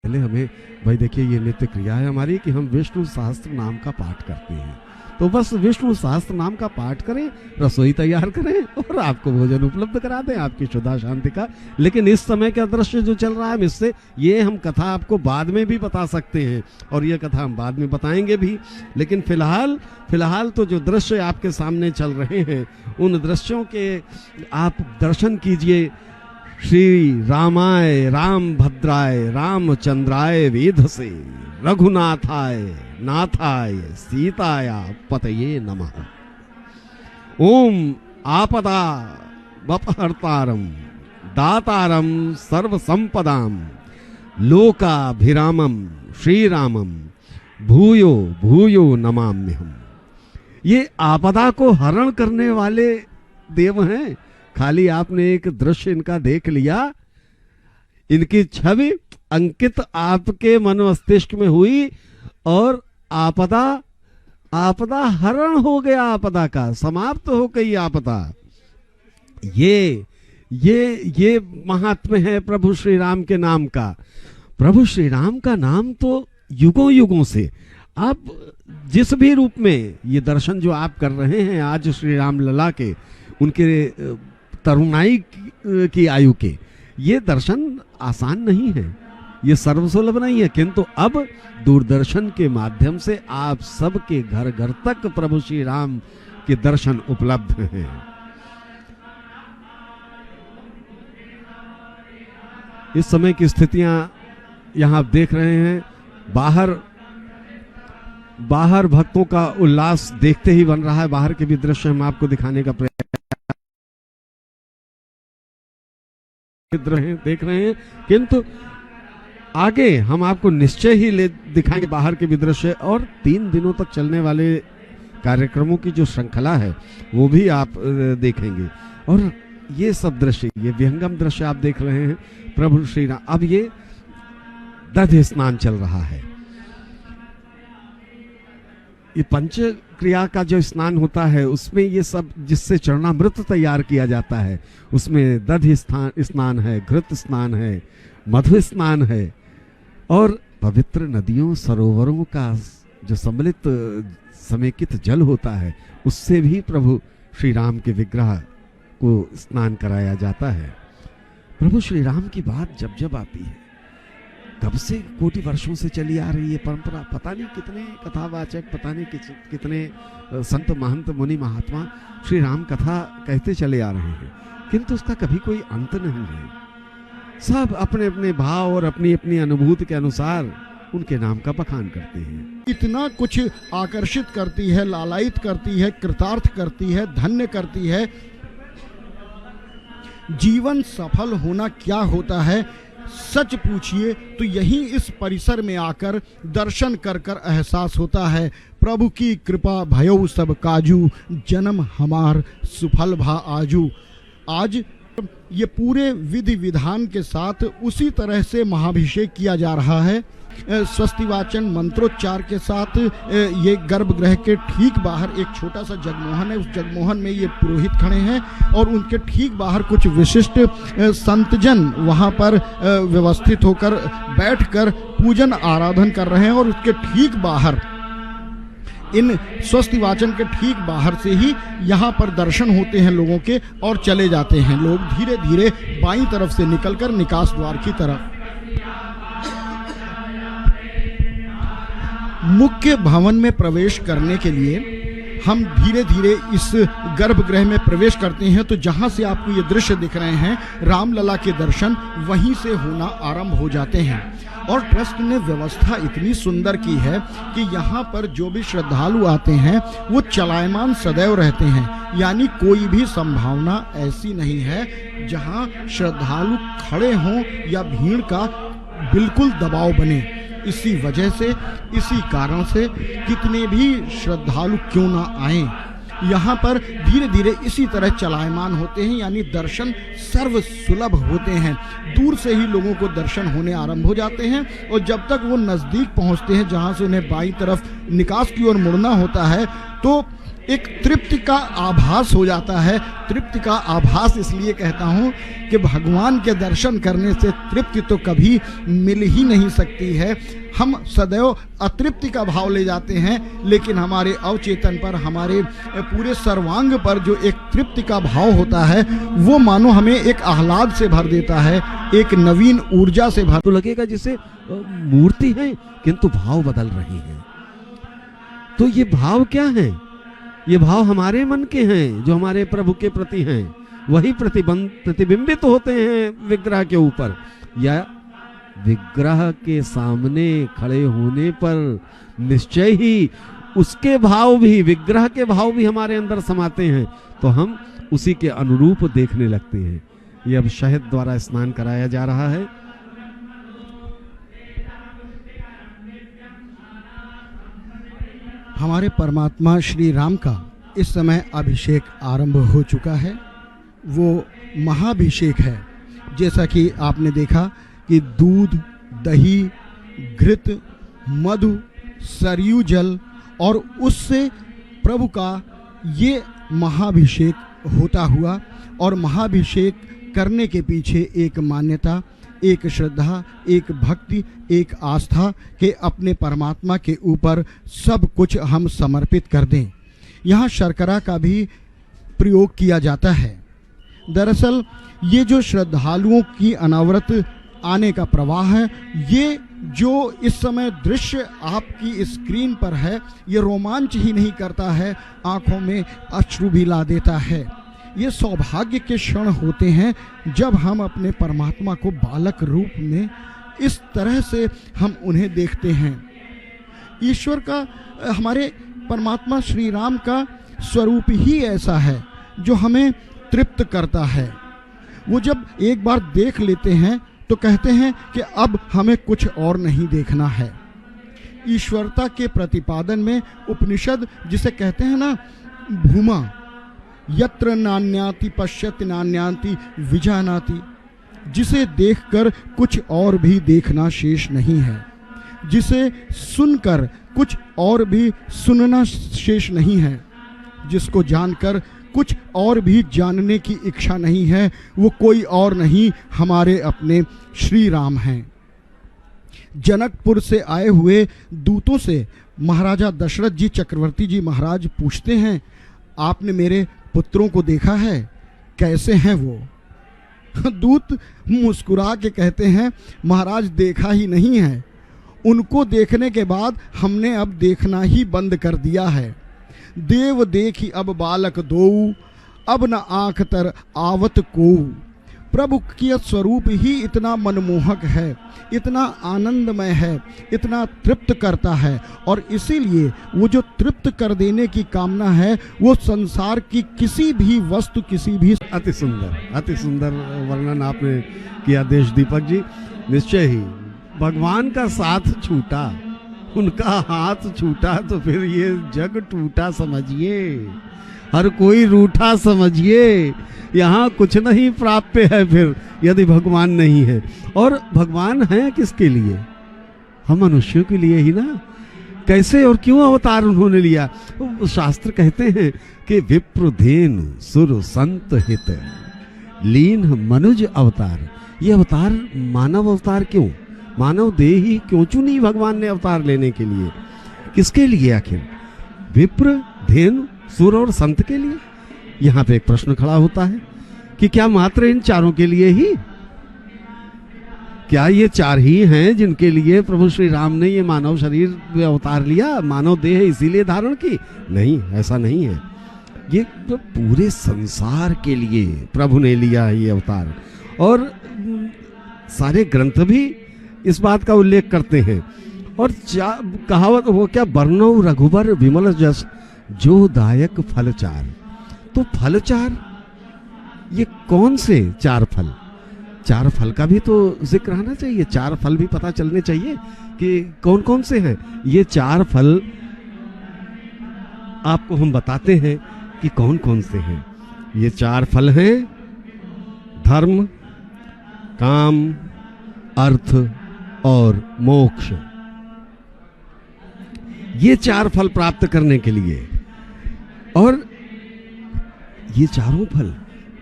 पहले हमें भाई देखिए ये नित्य क्रिया है हमारी कि हम विष्णु सहस्त्र नाम का पाठ करते हैं, तो बस विष्णु सहस्त्र नाम का पाठ करें, रसोई तैयार करें और आपको भोजन उपलब्ध करा दें आपकी शुद्धा शांति का। लेकिन इस समय का दृश्य जो चल रहा है इससे ये हम कथा आपको बाद में भी बता सकते हैं और ये कथा हम बाद में बताएंगे भी, लेकिन फिलहाल तो जो दृश्य आपके सामने चल रहे हैं उन दृश्यों के आप दर्शन कीजिए। श्री रामाय रामभद्राय रामचंद्राय वेधसे रघुनाथाय नाथाय सीताया पतये नमः। ओम आपदा वपहर्तारम दातारम सर्वसंपदाम लोकाभिरामम श्रीरामम भूयो भूयो नमाम्यहम्। ये आपदा को हरण करने वाले देव हैं। खाली आपने एक दृश्य इनका देख लिया, इनकी छवि अंकित आपके मन मस्तिष्क में हुई और आपदा हरण हो गया, आपदा का समाप्त हो गई आपदा। ये महात्म्य है प्रभु श्री राम के नाम का। प्रभु श्री राम का नाम तो युगों युगों से आप जिस भी रूप में ये दर्शन जो आप कर रहे हैं आज श्री राम लला के, उनके तरुणाई की आयु के, ये दर्शन आसान नहीं है, ये सर्वसुलभ नहीं है, किंतु अब दूरदर्शन के माध्यम से आप सबके घर घर तक प्रभु श्री राम के दर्शन उपलब्ध हैं। इस समय की स्थितियां यहां आप देख रहे हैं, बाहर भक्तों का उल्लास देखते ही बन रहा है। बाहर के भी दृश्य हम आपको दिखाने का प्रयास देख रहे हैं, किंतु आगे हम आपको निश्चय ही दिखाएंगे बाहर के भी दृश्य, और 3 दिनों तक चलने वाले कार्यक्रमों की जो श्रृंखला है वो भी आप देखेंगे। और ये सब दृश्य, ये विहंगम दृश्य आप देख रहे हैं प्रभु श्री राम। अब ये दधि स्नान चल रहा है, ये पंच क्रिया का जो स्नान होता है उसमें ये सब जिससे चरणामृत तैयार किया जाता है, उसमें दधि स्नान है, घृत स्नान है, मधु स्नान है, और पवित्र नदियों सरोवरों का जो सम्मिलित समेकित जल होता है उससे भी प्रभु श्री राम के विग्रह को स्नान कराया जाता है। प्रभु श्री राम की बात जब जब आती है, कब से कोटि वर्षों से चली आ रही है परंपरा, पता नहीं कितने कथावाचक, पता नहीं कितने संत महंत मुनि महात्मा श्री राम कथा कहते चले आ रहे हैं, किंतु उसका कभी कोई अंत नहीं है। सब अपने अपने भाव और अपनी अपनी अनुभूति के अनुसार उनके नाम का बखान करते हैं। इतना कुछ आकर्षित करती है, लालायित करती है, कृतार्थ करती है, धन्य करती है। जीवन सफल होना क्या होता है सच पूछिए तो यही इस परिसर में आकर दर्शन कर कर एहसास होता है। प्रभु की कृपा भयो सब काजू, जन्म हमार सुफल भा आजू। आज ये पूरे विधि विधान के साथ उसी तरह से महाभिषेक किया जा रहा है। स्वस्ति वाचन मंत्रोच्चार के साथ ये गर्भगृह के ठीक बाहर एक छोटा सा जगमोहन है, उस जगमोहन में ये पुरोहित खड़े हैं और उनके ठीक बाहर कुछ विशिष्ट संतजन वहाँ पर व्यवस्थित होकर बैठकर पूजन आराधन कर रहे हैं। और उसके ठीक बाहर, इन स्वस्ति वाचन के ठीक बाहर से ही यहाँ पर दर्शन होते हैं लोगों के और चले जाते हैं लोग धीरे धीरे बाईं तरफ से निकलकर निकास द्वार की तरफ। मुख्य भवन में प्रवेश करने के लिए हम धीरे धीरे इस गर्भगृह में प्रवेश करते हैं, तो जहां से आपको ये दृश्य दिख रहे हैं रामलला के दर्शन वहीं से होना आरंभ हो जाते हैं। और ट्रस्ट ने व्यवस्था इतनी सुंदर की है कि यहाँ पर जो भी श्रद्धालु आते हैं वो चलायमान सदैव रहते हैं, यानी कोई भी संभावना ऐसी नहीं है जहाँ श्रद्धालु खड़े हों या भीड़ का बिल्कुल दबाव बने। इसी वजह से, इसी कारण से कितने भी श्रद्धालु क्यों ना आए, यहाँ पर धीरे धीरे इसी तरह चलायमान होते हैं, यानी दर्शन सर्व सुलभ होते हैं। दूर से ही लोगों को दर्शन होने आरंभ हो जाते हैं और जब तक वो नज़दीक पहुँचते हैं जहाँ से उन्हें बाईं तरफ निकास की ओर मुड़ना होता है, तो एक तृप्ति का आभास हो जाता है। तृप्ति का आभास इसलिए कहता हूँ कि भगवान के दर्शन करने से तृप्ति तो कभी मिल ही नहीं सकती है। हम सदैव अतृप्ति का भाव ले जाते हैं, लेकिन हमारे अवचेतन पर, हमारे पूरे सर्वांग पर जो एक तृप्ति का भाव होता है, वो मानो हमें एक आह्लाद से भर देता है, एक नवीन ऊर्जा से भर। तो लगेगा जैसे मूर्ति है किंतु भाव बदल रही है। तो ये भाव क्या है? ये भाव हमारे मन के हैं, जो हमारे प्रभु के प्रति हैं। वही प्रतिबिंबित होते हैं विग्रह के ऊपर, या विग्रह के सामने खड़े होने पर निश्चय ही उसके भाव भी, विग्रह के भाव भी हमारे अंदर समाते हैं, तो हम उसी के अनुरूप देखने लगते हैं। ये अब शहद द्वारा स्नान कराया जा रहा है। हमारे परमात्मा श्री राम का इस समय अभिषेक आरंभ हो चुका है। वो महाभिषेक है। जैसा कि आपने देखा कि दूध, दही, घृत, मधु, सरयू जल और उससे प्रभु का ये महाभिषेक होता हुआ, और महाभिषेक करने के पीछे एक मान्यता, एक श्रद्धा, एक भक्ति, एक आस्था के अपने परमात्मा के ऊपर सब कुछ हम समर्पित कर दें। यहाँ शर्करा का भी प्रयोग किया जाता है। दरअसल ये जो श्रद्धालुओं की अनावरत आने का प्रवाह है, ये जो इस समय दृश्य आपकी स्क्रीन पर है, ये रोमांच ही नहीं करता है, आंखों में अश्रु भी ला देता है। ये सौभाग्य के क्षण होते हैं जब हम अपने परमात्मा को बालक रूप में इस तरह से हम उन्हें देखते हैं। ईश्वर का, हमारे परमात्मा श्री राम का स्वरूप ही ऐसा है जो हमें तृप्त करता है। वो जब एक बार देख लेते हैं तो कहते हैं कि अब हमें कुछ और नहीं देखना है। ईश्वरता के प्रतिपादन में उपनिषद जिसे कहते हैं ना, भूमा यत्र नान्याति पश्यति नान्याति विजानाति, जिसे देखकर कुछ और भी देखना शेष नहीं है, जिसे सुनकर कुछ और भी सुनना शेष नहीं है, जिसको जानकर कुछ और भी जानने की इच्छा नहीं है, वो कोई और नहीं, हमारे अपने श्री राम हैं। जनकपुर से आए हुए दूतों से महाराजा दशरथ जी, चक्रवर्ती जी महाराज पूछते हैं, आपने मेरे पुत्रों को देखा है, कैसे हैं वो? दूत मुस्कुरा के कहते हैं, महाराज देखा ही नहीं है, उनको देखने के बाद हमने अब देखना ही बंद कर दिया है। देव देखी अब बालक दोऊ, अब न आँख तर आवत कोऊ। प्रभु की स्वरूप ही इतना मनमोहक है, इतना आनंदमय है, इतना तृप्त करता है, और इसीलिए वो जो तृप्त कर देने की कामना है, वो संसार की किसी भी वस्तु, किसी भी। अति सुंदर वर्णन आपने किया देश दीपक जी। निश्चय ही भगवान का साथ छूटा, उनका हाथ छूटा तो फिर ये जग टूटा समझिए, हर कोई रूठा समझिए। यहाँ कुछ नहीं प्राप्य है फिर यदि भगवान नहीं है। और भगवान है किसके लिए? हम मनुष्यों के लिए ही ना। कैसे और क्यों अवतार उन्होंने लिया? शास्त्र कहते हैं कि विप्रधेनु सुर संत हित लीन मनुज अवतार। ये अवतार मानव अवतार क्यों, मानव देह ही क्यों चुनी भगवान ने अवतार लेने के लिए? किसके लिए आखिर? विप्र, धेनु, सुर और संत के लिए। यहाँ पे एक प्रश्न खड़ा होता है कि क्या मात्र इन चारों के लिए ही? क्या ये चार ही हैं जिनके लिए प्रभु श्री राम ने ये मानव शरीर में अवतार लिया, मानव देह इसीलिए धारण की? नहीं, ऐसा नहीं है। ये तो पूरे संसार के लिए प्रभु ने लिया ये अवतार। और सारे ग्रंथ भी इस बात का उल्लेख करते हैं। और कहावत वो क्या, वर्णो रघुबर विमल जस जो दायक फल चार। तो फल चार, ये कौन से चार फल? चार फल का भी तो जिक्र आना चाहिए, चार फल भी पता चलने चाहिए कि कौन कौन से हैं। ये चार फल आपको हम बताते हैं कि कौन कौन से हैं। ये चार फल हैं धर्म, काम, अर्थ और मोक्ष। ये चार फल प्राप्त करने के लिए और ये चारों फल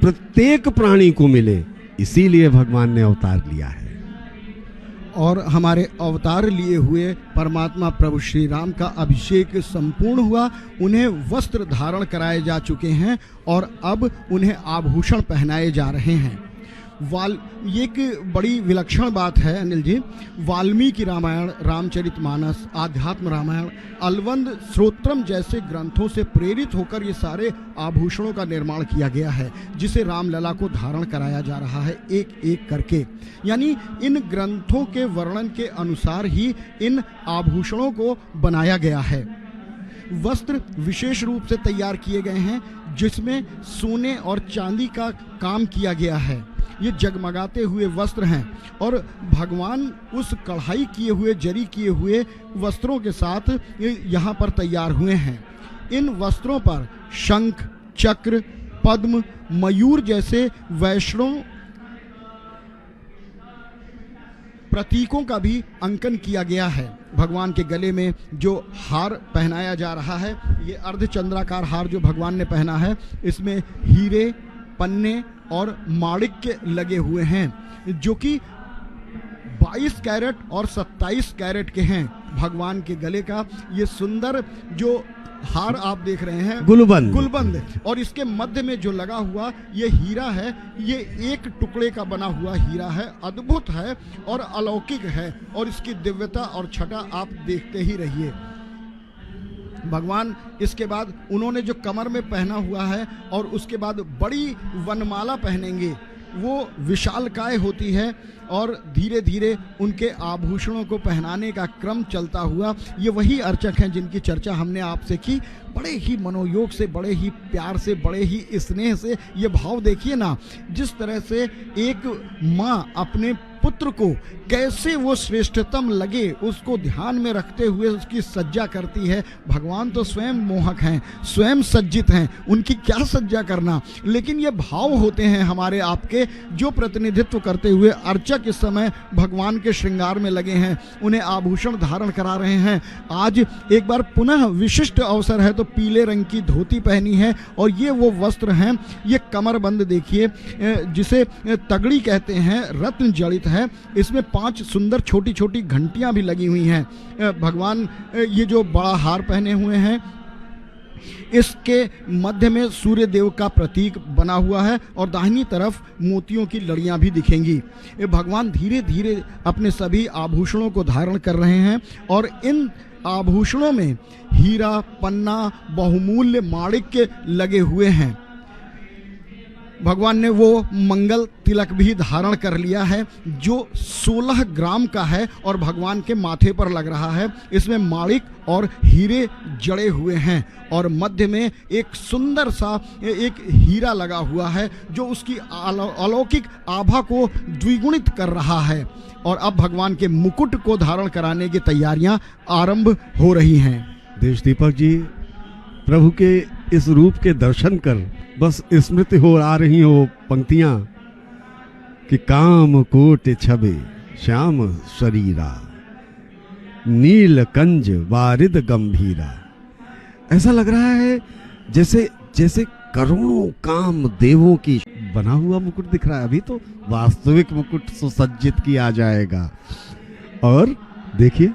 प्रत्येक प्राणी को मिले, इसीलिए भगवान ने अवतार लिया है। और हमारे अवतार लिए हुए परमात्मा प्रभु श्री राम का अभिषेक संपूर्ण हुआ, उन्हें वस्त्र धारण कराए जा चुके हैं और अब उन्हें आभूषण पहनाए जा रहे हैं। ये एक बड़ी विलक्षण बात है अनिल जी। वाल्मीकि रामायण, रामचरितमानस, आध्यात्म रामायण, अलवंद स्त्रोत्रम जैसे ग्रंथों से प्रेरित होकर ये सारे आभूषणों का निर्माण किया गया है, जिसे रामलला को धारण कराया जा रहा है एक एक करके। यानी इन ग्रंथों के वर्णन के अनुसार ही इन आभूषणों को बनाया गया है। वस्त्र विशेष रूप से तैयार किए गए हैं, जिसमें सोने और चांदी का काम किया गया है। ये जगमगाते हुए वस्त्र हैं और भगवान उस कढ़ाई किए हुए, जरी किए हुए वस्त्रों के साथ यहाँ पर तैयार हुए हैं। इन वस्त्रों पर शंख, चक्र, पद्म, मयूर जैसे वैष्णव प्रतीकों का भी अंकन किया गया है। भगवान के गले में जो हार पहनाया जा रहा है, ये अर्धचंद्राकार हार जो भगवान ने पहना है, इसमें हीरे, पन्ने और माणिक्य लगे हुए हैं, जो कि 22 कैरेट और 27 कैरेट के हैं। भगवान के गले का ये सुंदर जो हार आप देख रहे हैं, गुलबंद, और इसके मध्य में जो लगा हुआ ये हीरा है, ये एक टुकड़े का बना हुआ हीरा है, अद्भुत है और अलौकिक है, और इसकी दिव्यता और छटा आप देखते ही रहिए। भगवान इसके बाद उन्होंने जो कमर में पहना हुआ है और उसके बाद बड़ी वनमाला पहनेंगे, वो विशालकाय होती है और धीरे धीरे उनके आभूषणों को पहनाने का क्रम चलता हुआ, ये वही अर्चक हैं जिनकी चर्चा हमने आपसे की। बड़े ही मनोयोग से, बड़े ही प्यार से, बड़े ही स्नेह से, ये भाव देखिए ना, जिस तरह से एक माँ अपने पुत्र को कैसे वो श्रेष्ठतम लगे उसको ध्यान में रखते हुए उसकी सज्जा करती है। भगवान तो स्वयं मोहक हैं, स्वयं सज्जित हैं, उनकी क्या सज्जा करना। लेकिन ये भाव होते हैं हमारे आपके, जो प्रतिनिधित्व करते हुए अर्चक इस समय भगवान के श्रृंगार में लगे हैं, उन्हें आभूषण धारण करा रहे हैं। आज एक बार पुनः विशिष्ट अवसर है तो पीले रंग की धोती पहनी है और ये वो वस्त्र हैं। ये कमरबंद देखिए, जिसे तगड़ी कहते हैं, रत्न जड़ित है। इसमें 5 सुंदर छोटी छोटी घंटियां भी लगी हुई हैं। भगवान ये जो बड़ा हार पहने हुए हैं, इसके मध्य में सूर्य देव का प्रतीक बना हुआ है और दाहिनी तरफ मोतियों की लड़ियां भी दिखेंगी। ये भगवान धीरे धीरे अपने सभी आभूषणों को धारण कर रहे हैं और इन आभूषणों में हीरा, पन्ना, बहुमूल्य माणिक्य लगे हुए हैं। भगवान ने वो मंगल तिलक भी धारण कर लिया है, जो 16 ग्राम का है और भगवान के माथे पर लग रहा है। इसमें माणिक और हीरे जड़े हुए हैं और मध्य में एक सुंदर सा एक हीरा लगा हुआ है, जो उसकी अलौकिक आभा को द्विगुणित कर रहा है। और अब भगवान के मुकुट को धारण कराने की तैयारियां आरंभ हो रही हैं। देश दीपक जी, प्रभु के इस रूप के दर्शन कर बस स्मृति हो आ रही हो पंक्तियां कि काम कोट छबे श्याम शरीरा, नील कंज वारिद गंभीरा। ऐसा लग रहा है जैसे जैसे करोड़ों काम देवों की बना हुआ मुकुट दिख रहा है। अभी तो वास्तविक मुकुट सुसज्जित किया जाएगा। और देखिए,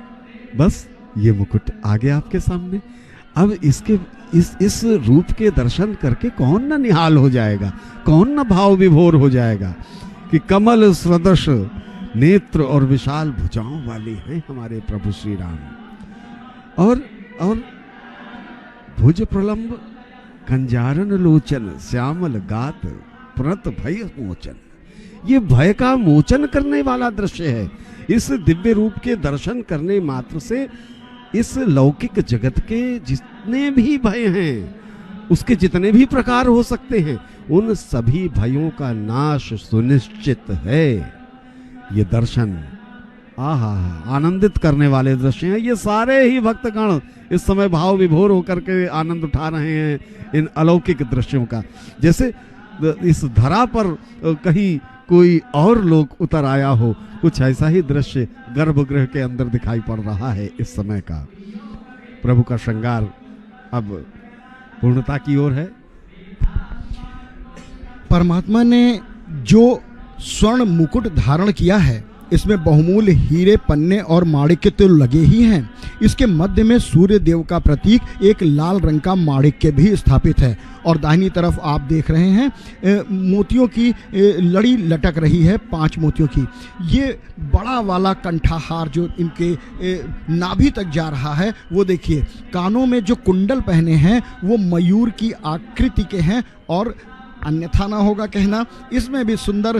बस ये मुकुट आ गया आपके सामने। अब इसके इस रूप के दर्शन करके कौन ना निहाल हो जाएगा, कौन ना भाव विभोर हो जाएगा कि कमल सदृश नेत्र और विशाल भुजाओं वाले हैं हमारे प्रभु श्री राम। और भुज प्रलंब कंजारन लोचन, श्यामल गात प्रणत भय मोचन। ये भय का मोचन करने वाला दृश्य है। इस दिव्य रूप के दर्शन करने मात्र से इस लौकिक जगत के जितने भी भय हैं, उसके जितने भी प्रकार हो सकते हैं, उन सभी भयों का नाश सुनिश्चित है। ये दर्शन आहा आनंदित करने वाले दृश्य हैं। ये सारे ही भक्तगण इस समय भाव विभोर होकर के आनंद उठा रहे हैं इन अलौकिक दृश्यों का। जैसे इस धरा पर कहीं कोई और लोग उतर आया हो, कुछ ऐसा ही दृश्य गर्भगृह के अंदर दिखाई पड़ रहा है इस समय का। प्रभु का श्रृंगार अब पूर्णता की ओर है। परमात्मा ने जो स्वर्ण मुकुट धारण किया है इसमें बहुमूल्य हीरे, पन्ने और माणिक्य तो लगे ही हैं। इसके मध्य में सूर्य देव का प्रतीक एक लाल रंग का माणिक्य भी स्थापित है और दाहिनी तरफ आप देख रहे हैं मोतियों की लड़ी लटक रही है, 5 मोतियों की। ये बड़ा वाला कंठाहार जो इनके नाभि तक जा रहा है वो देखिए। कानों में जो कुंडल पहने हैं वो मयूर की आकृति के हैं और अन्यथा ना होगा कहना, इसमें भी सुंदर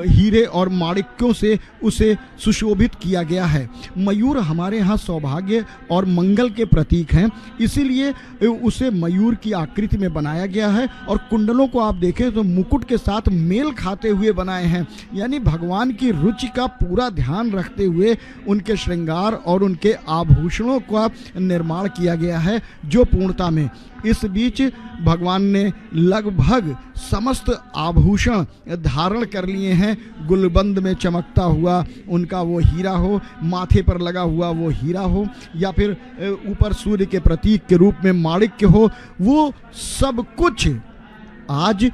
हीरे और माणिक्यों से उसे सुशोभित किया गया है। मयूर हमारे यहाँ सौभाग्य और मंगल के प्रतीक हैं, इसीलिए उसे मयूर की आकृति में बनाया गया है। और कुंडलों को आप देखें तो मुकुट के साथ मेल खाते हुए बनाए हैं, यानी भगवान की रुचि का पूरा ध्यान रखते हुए उनके श्रृंगार और उनके आभूषणों का निर्माण किया गया है जो पूर्णता में। इस बीच भगवान ने लगभग समस्त आभूषण धारण कर लिए हैं। गुलबंद में चमकता हुआ उनका वो हीरा हो, माथे पर लगा हुआ वो हीरा हो, या फिर ऊपर सूर्य के प्रतीक के रूप में माणिक्य हो, वो सब कुछ आज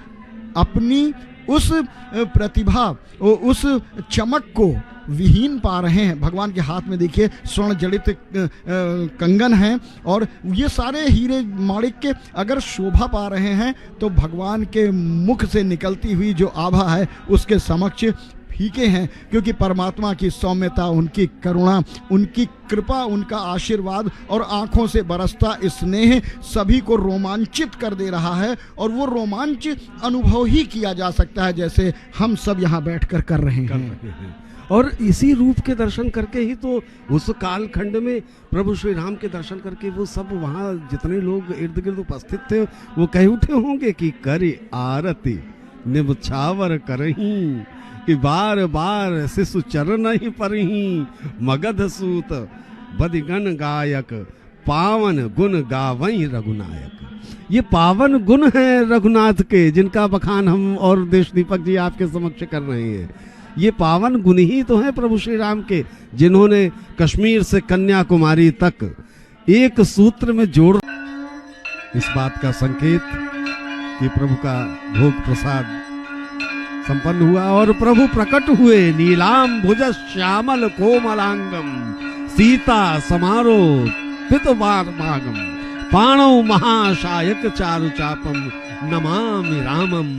अपनी उस प्रतिभा, उस चमक को विहीन पा रहे हैं। भगवान के हाथ में देखिए स्वर्ण जड़ित कंगन हैं और ये सारे हीरे माणिक्य अगर शोभा पा रहे हैं तो भगवान के मुख से निकलती हुई जो आभा है उसके समक्ष फीके हैं, क्योंकि परमात्मा की सौम्यता, उनकी करुणा, उनकी कृपा, उनका आशीर्वाद और आंखों से बरसता स्नेह सभी को रोमांचित कर दे रहा है। और वो रोमांच अनुभव ही किया जा सकता है जैसे हम सब यहाँ बैठकर कर रहे हैं। और इसी रूप के दर्शन करके ही तो उस कालखंड में प्रभु श्री राम के दर्शन करके वो सब वहाँ जितने लोग इर्द गिर्द उपस्थित थे वो कह उठे होंगे कि करी आरती निबछावर करही, कि बार बार शिशु चरण ही परही, मगध सूत बदिगण गायक, पावन गुण गावई रघुनायक। ये पावन गुण हैं रघुनाथ के, जिनका बखान हम और देश दीपक जी आपके समक्ष कर रहे हैं। ये पावन गुण ही तो हैं प्रभु श्री राम के, जिन्होंने कश्मीर से कन्याकुमारी तक एक सूत्र में जोड़। इस बात का संकेत कि प्रभु का भोग प्रसाद संपन्न हुआ और प्रभु प्रकट हुए। नीलाम भुज श्यामल कोमलांगम, सीता समारो पितवारमागम, पाणौ महाशायक चारु चापम, नमामि रामम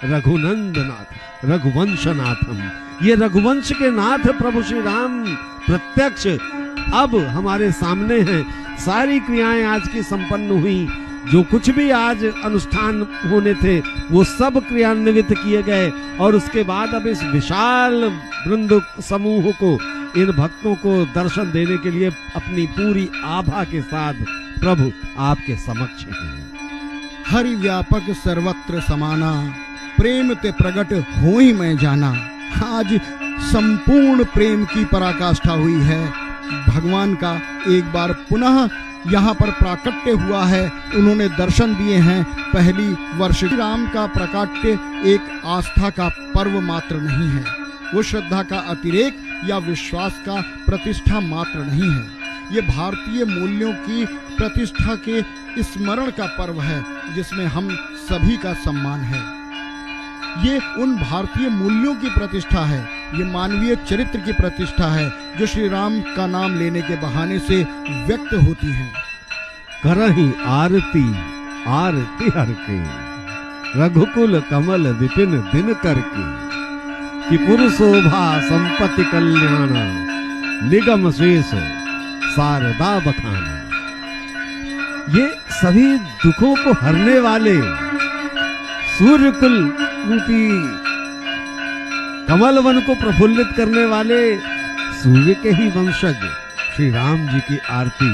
रघुनंदनाथ रघुवंशनाथम। ये रघुवंश के नाथ प्रभु श्री राम प्रत्यक्ष अब हमारे सामने हैं। सारी क्रियाएं आज की संपन्न हुई, जो कुछ भी आज अनुष्ठान होने थे वो सब क्रियान्वित किए गए। और उसके बाद अब इस विशाल वृंद समूह को, इन भक्तों को दर्शन देने के लिए अपनी पूरी आभा के साथ प्रभु आपके समक्ष हैं। हरि व्यापक सर्वत्र समाना, प्रेम ते प्रगट हो ही मैं जाना। आज संपूर्ण प्रेम की पराकाष्ठा हुई है। भगवान का एक बार पुनः यहाँ पर प्राकट्य हुआ है, उन्होंने दर्शन दिए हैं। पहली वर्ष राम का प्राकट्य एक आस्था का पर्व मात्र नहीं है, वो श्रद्धा का अतिरेक या विश्वास का प्रतिष्ठा मात्र नहीं है। ये भारतीय मूल्यों की प्रतिष्ठा के स्मरण का पर्व है जिसमें हम सभी का सम्मान है। ये उन भारतीय मूल्यों की प्रतिष्ठा है, ये मानवीय चरित्र की प्रतिष्ठा है जो श्री राम का नाम लेने के बहाने से व्यक्त होती है। करही आरती आरती हर के, रघुकुल कमल विपिन दिन करके, कि पुरुषोभा संपत्ति कल्याण, निगम शेष शारदा बखाना। ये सभी दुखों को हरने वाले सूर्यकुल रूपी कमल वन को प्रफुल्लित करने वाले सूर्य के ही वंशज श्री राम जी की आरती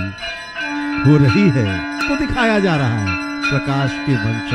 हो रही है, को दिखाया जा रहा है प्रकाश के वंशज।